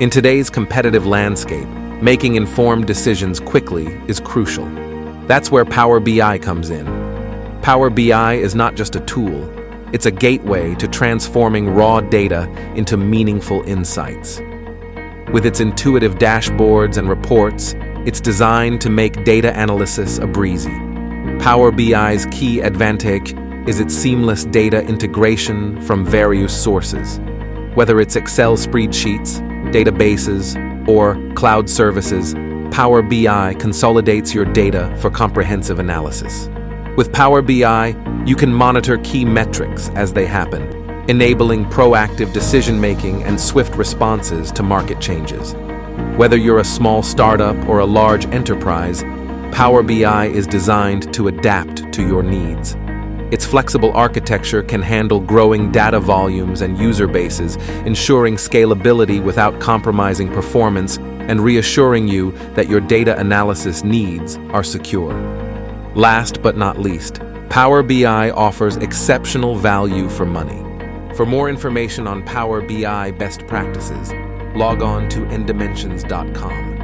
In today's competitive landscape, making informed decisions quickly is crucial. That's where Power BI comes in. Power BI is not just a tool, it's a gateway to transforming raw data into meaningful insights. With its intuitive dashboards and reports, it's designed to make data analysis a breezy. Power BI's key advantage is its seamless data integration from various sources. Whether it's Excel spreadsheets, databases, or cloud services, Power BI consolidates your data for comprehensive analysis. With Power BI, you can monitor key metrics as they happen, enabling proactive decision-making and swift responses to market changes. Whether you're a small startup or a large enterprise, Power BI is designed to adapt to your needs. Its flexible architecture can handle growing data volumes and user bases, ensuring scalability without compromising performance and reassuring you that your data analysis needs are secure. Last but not least, Power BI offers exceptional value for money. For more information on Power BI best practices, log on to ndimensions.com.